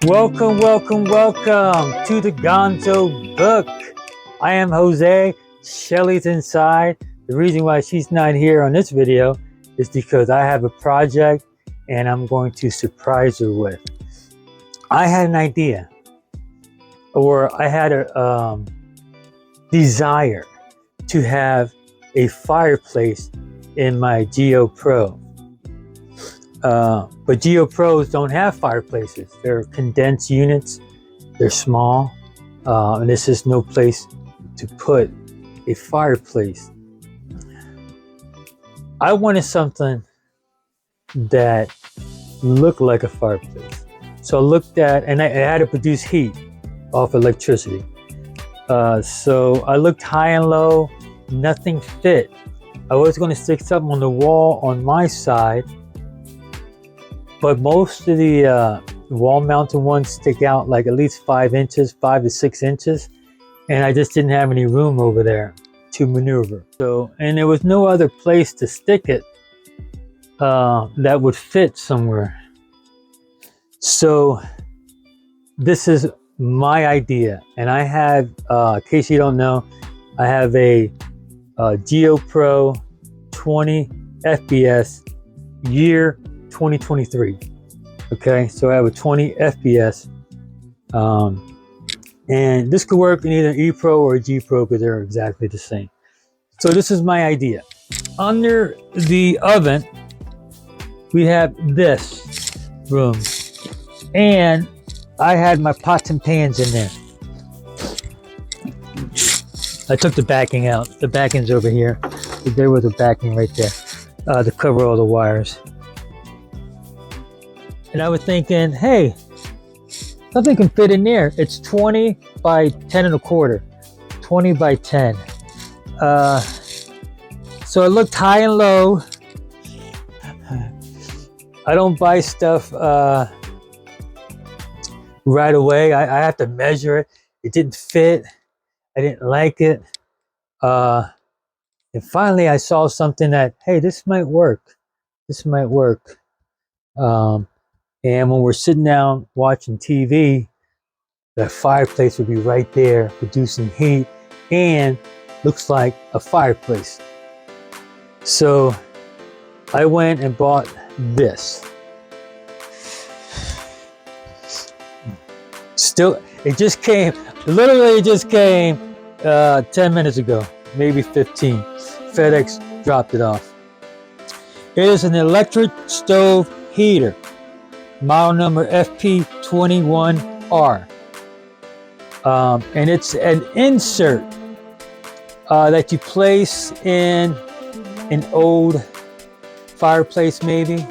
Welcome to the Gonzo book. I am Jose. Shelly's inside. The reason why she's not here on this video is because I have a project and I'm going to surprise her with. I had an idea, or I had a desire to have a fireplace in my Geo Pro. But Geo Pros don't have fireplaces. They're condensed units. They're small, and this is no place to put a fireplace. I wanted something that looked like a fireplace. So I looked at, and I had to produce heat off electricity. So I looked high and low, nothing fit. I was going to stick something on the wall on my side, but most of the wall-mounted ones stick out like at least 5 to 6 inches, and I just didn't have any room over there to maneuver. So, and there was no other place to stick it that would fit somewhere. So this is my idea, and I have, in case you don't know, I have a Geo Pro 20 FPS year 2023. Okay, so I have a 20 FPS, and this could work in either E Pro or a G Pro because they're exactly the same. So this is my idea. Under the oven, we have this room, and I had my pots and pans in there. I took the backing out. The backing's over here. There was a backing right there to cover all the wires. And I was thinking, hey, something can fit in there. It's 20 by 10 and a quarter. 20 by 10. So I looked high and low. I don't buy stuff right away. I have to measure it. It didn't fit. I didn't like it. And finally I saw something that, hey, this might work. This might work. And when we're sitting down watching TV, the fireplace would be right there producing heat and looks like a fireplace. So I went and bought this. Still, it just came, literally it just came 10 minutes ago, maybe 15. FedEx dropped it off. It is an electric stove heater. Model number FP21R. And it's an insert that you place in an old fireplace maybe.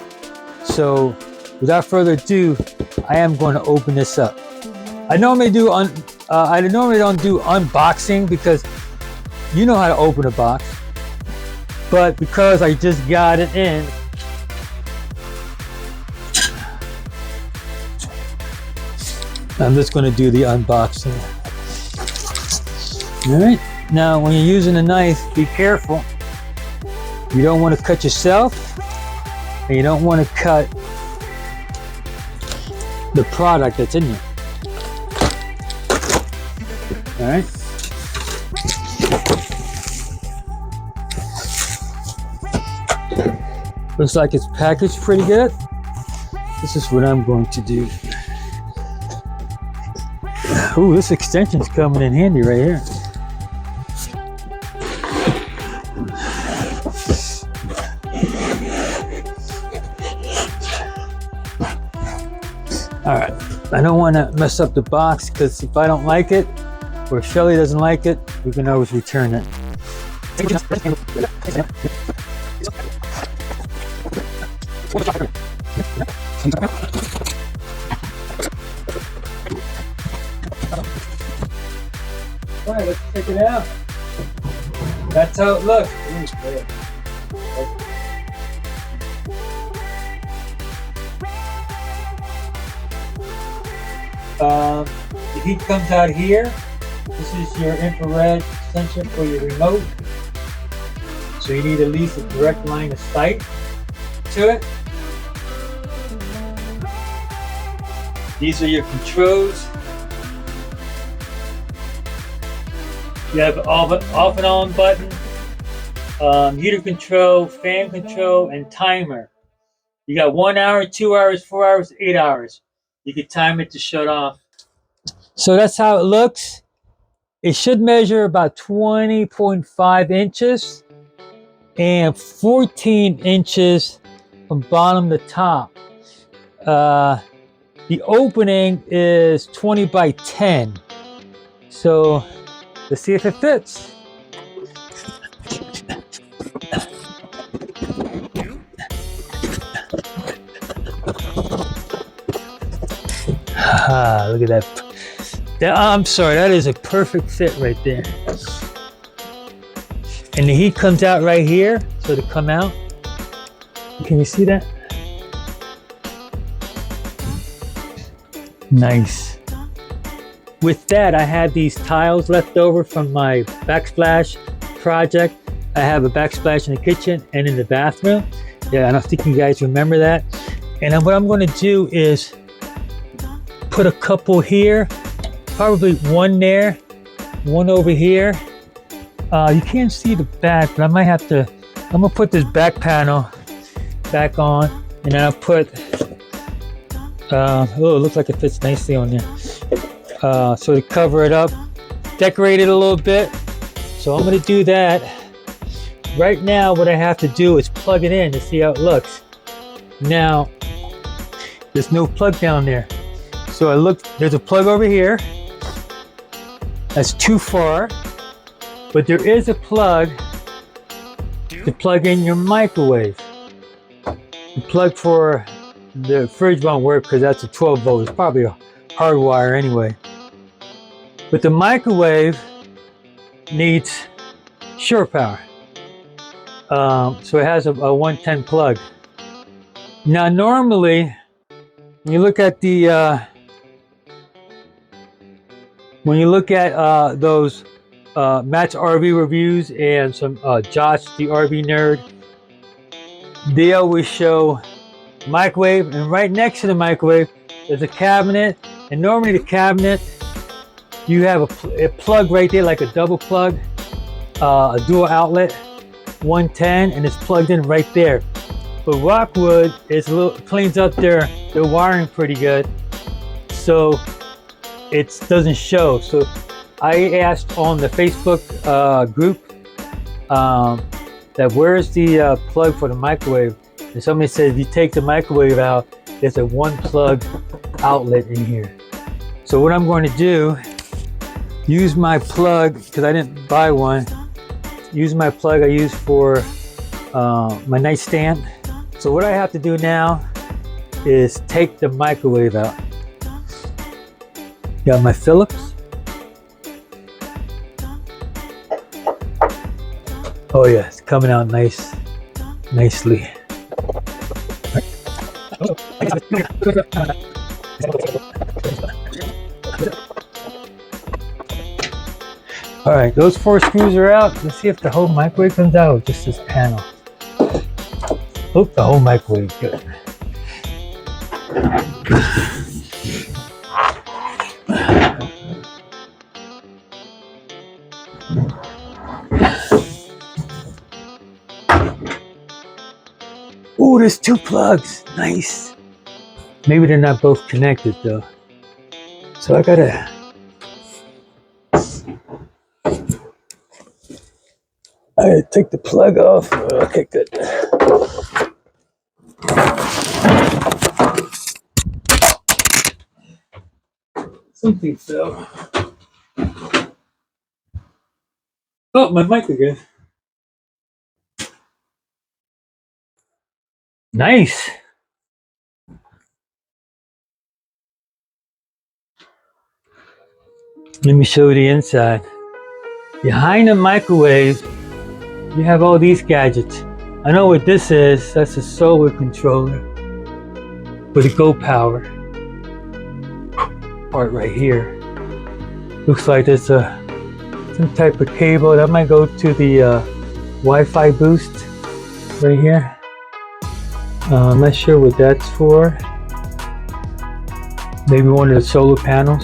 So without further ado, I am going to open this up. I normally don't do unboxing because you know how to open a box. But because I just got it in, I'm just going to do the unboxing. All right. Now, when you're using a knife, be careful. You don't want to cut yourself, and you don't want to cut the product that's in there. All right. Looks like it's packaged pretty good. This is what I'm going to do. Ooh, this extension's coming in handy right here. All right, I don't want to mess up the box because if I don't like it, or if Shelly doesn't like it, we can always return it. All right, let's check it out. That's how it looks. The heat comes out here. This is your infrared sensor for your remote. So you need at least a direct line of sight to it. These are your controls. You have off and on button, heater control, fan control, and timer. You got 1 hour, 2 hours, 4 hours, 8 hours. You can time it to shut off. So that's how it looks. It should measure about 20.5 inches and 14 inches from bottom to top. The opening is 20 by 10. So let's see if it fits. Look at that. I'm sorry, that is a perfect fit right there. And the heat comes out right here, so to come out. Can you see that? Nice. With that, I had these tiles left over from my backsplash project. I have a backsplash in the kitchen and in the bathroom. Yeah, I don't think you guys remember that. And what I'm going to do is put a couple here, probably one there, one over here. You can't see the back, but I might have to, I'm gonna put this back panel back on, and then I'll put, oh, it looks like it fits nicely on there. So to cover it up, decorate it a little bit. So I'm gonna do that. Right now, what I have to do is plug it in to see how it looks. Now, there's no plug down there. So I look, there's a plug over here. That's too far. But there is a plug to plug in your microwave. The plug for the fridge won't work because that's a 12 volt. It's probably a hard wire anyway. But the microwave needs shore power. So it has a 110 plug. Now normally, when you look at the those Matt's RV reviews and some Josh the RV nerd, they always show microwave, and right next to the microwave there's a cabinet, and normally the cabinet you have a plug right there, like a double plug, a dual outlet 110, and it's plugged in right there. But Rockwood is a little, cleans up their wiring pretty good, so it doesn't show. So I asked on the Facebook group that where's the plug for the microwave, and somebody said if you take the microwave out, there's a one plug outlet in here. So what I'm going to do, use my plug, because I didn't buy one, use my plug I use for my nightstand. So what I have to do now is take the microwave out. Got my Phillips. Oh yeah, it's coming out nicely. All right, those 4 screws are out. Let's see if the whole microwave comes out or just this panel. Oh, the whole microwave, good. Oh, there's 2 plugs, nice. Maybe they're not both connected though. So I gotta, take the plug off. Okay, good. Something fell. Oh, my mic again. Nice. Let me show you the inside. Behind the microwave, you have all these gadgets. I know what this is. That's a solar controller for the Go Power part right here. Looks like there's some type of cable that might go to the Wi-Fi boost right here. I'm not sure what that's for. Maybe one of the solar panels.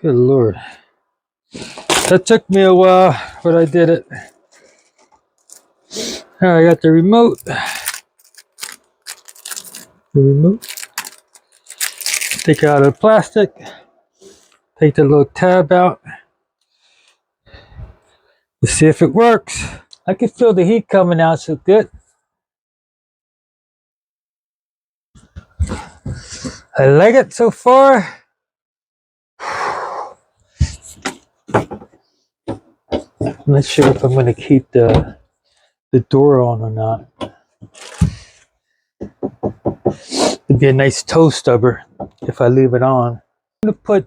Good Lord. That took me a while, but I did it. I got the remote. Take out the plastic. Take the little tab out. Let's see if it works. I can feel the heat coming out, so good. I like it so far. I'm not sure if I'm going to keep the door on or not. It'd be a nice toe stubber if I leave it on. I'm going to put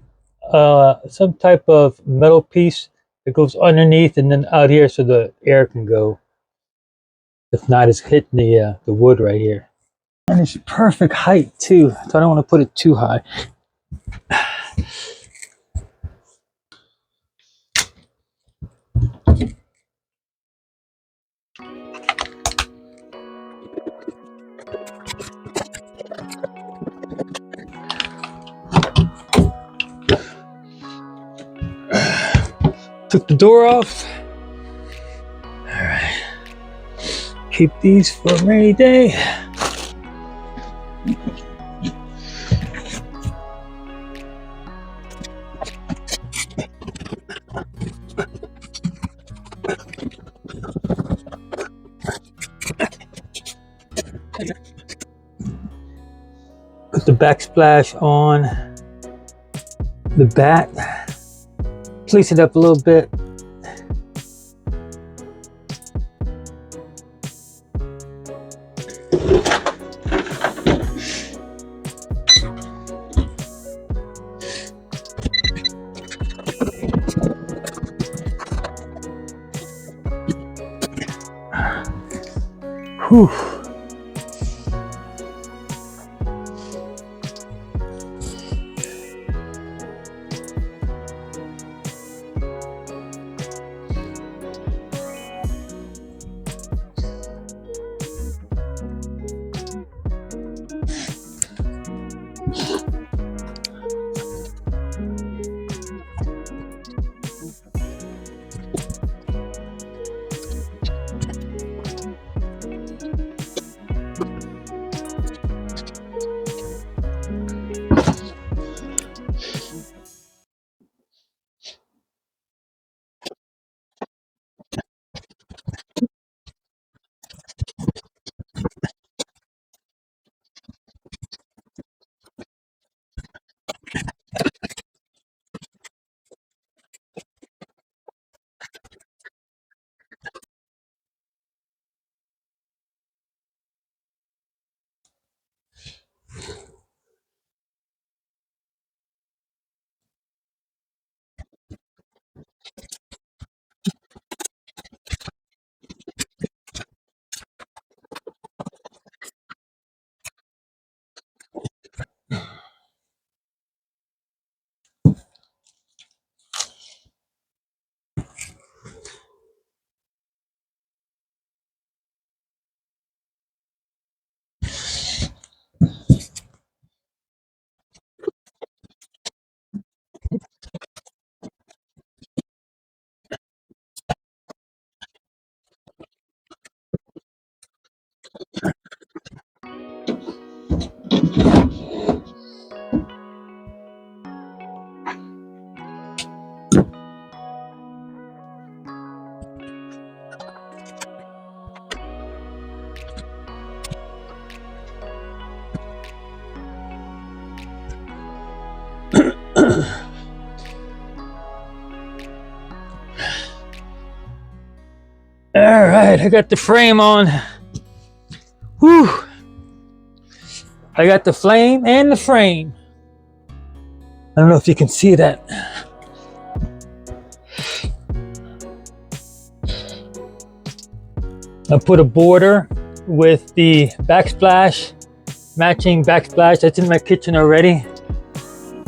some type of metal piece that goes underneath and then out here so the air can go. If not, it's hitting the wood right here. And it's perfect height too, so I don't want to put it too high. Took the door off. All right. Keep these for a rainy day. Put the backsplash on the bat. Place it up a little bit. Whew. All right, I got the frame on. Whew. I got the flame and the frame. I don't know if you can see that. I put a border with the backsplash, matching backsplash that's in my kitchen already.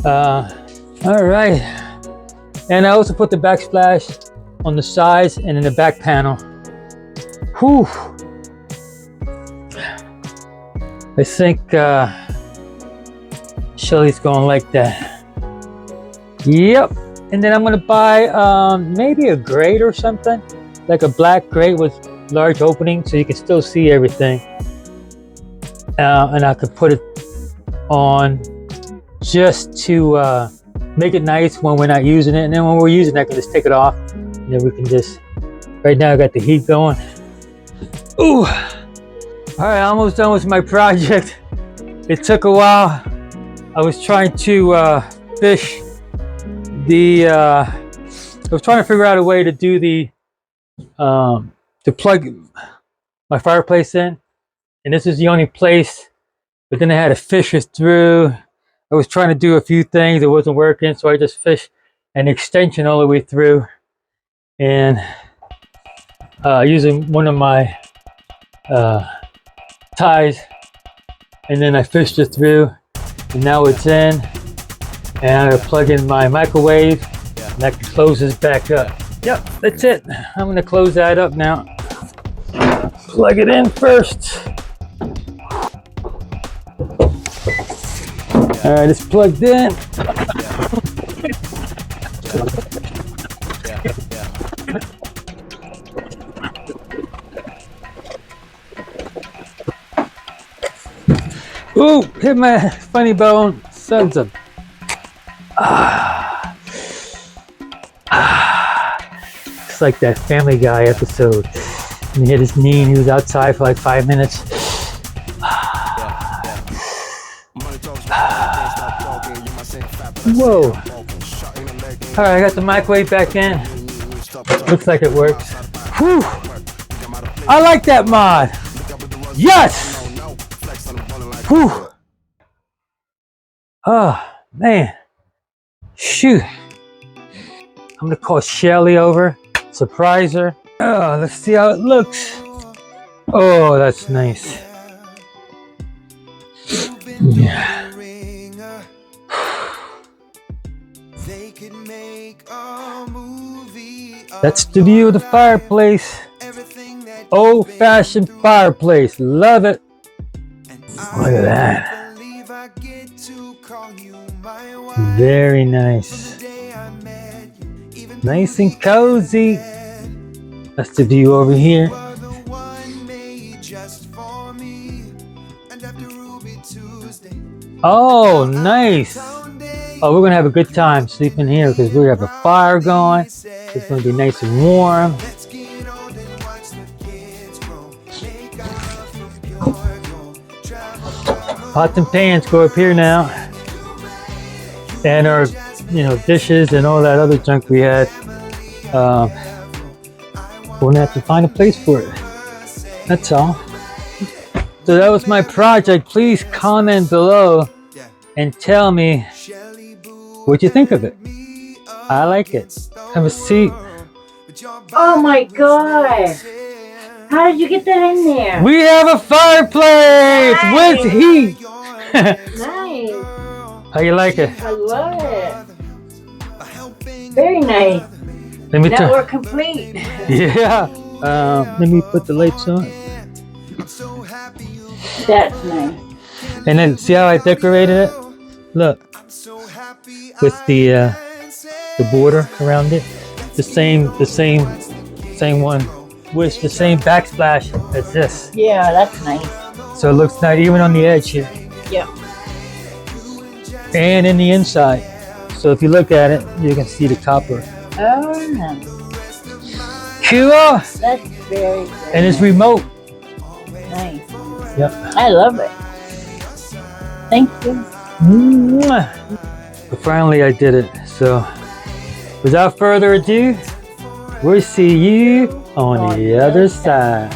All right, and I also put the backsplash on the sides and in the back panel. Whew. I think Shelly's gonna like that. Yep. And then I'm gonna buy maybe a grate or something, like a black grate with large opening so you can still see everything. And I could put it on just to make it nice when we're not using it. And then when we're using it, I can just take it off. And then we can just, right now I got the heat going. Ooh. All right, almost done with my project. It took a while. I was trying to fish the, I was trying to figure out a way to do the, to plug my fireplace in. And this is the only place, but then I had to fish it through. I was trying to do a few things, it wasn't working. So I just fished an extension all the way through. And using one of my ties, and then I fished it through, and now it's in. And I'm gonna plug in my microwave, and that closes back up. Yep, that's it. I'm gonna close that up now. Plug it in first. All right, it's plugged in. Ooh, hit my funny bone. Sons of. It's like that Family Guy episode. And he hit his knee and he was outside for like 5 minutes. Whoa. All right, I got the microwave back in. Looks like it works. Whew. I like that mod. Yes. Whew. Oh, man. Shoot. I'm gonna call Shelly over, surprise her. Oh, let's see how it looks. Oh, that's nice. Yeah. That's the view of the fireplace. Old-fashioned fireplace. Love it. Look at that. Very nice. Nice and cozy. That's the view over here. Oh, nice. Oh, we're gonna have a good time sleeping here because we have a fire going. It's gonna be nice and warm. Pots and pans go up here now. And our, dishes and all that other junk we had. We're gonna have to find a place for it. That's all. So that was my project. Please comment below and tell me what you think of it. I like it. Have a seat. Oh my god! How did you get that in there? We have a fireplace with heat. Nice. How you like it? I love it. Very nice. Let me Now we're complete. Yeah. Let me put the lights on. That's nice. And then see how I decorated it? Look, with the border around it, the same one with the same backsplash as this. Yeah, that's nice. So it looks nice even on the edge here. Yep. And in the inside. So if you look at it, you can see the copper. Oh, nice. Cool. That's very, and it's remote. Nice. Yep. I love it. Thank you. Mwah. But finally I did it. So without further ado, we'll see you on the other side.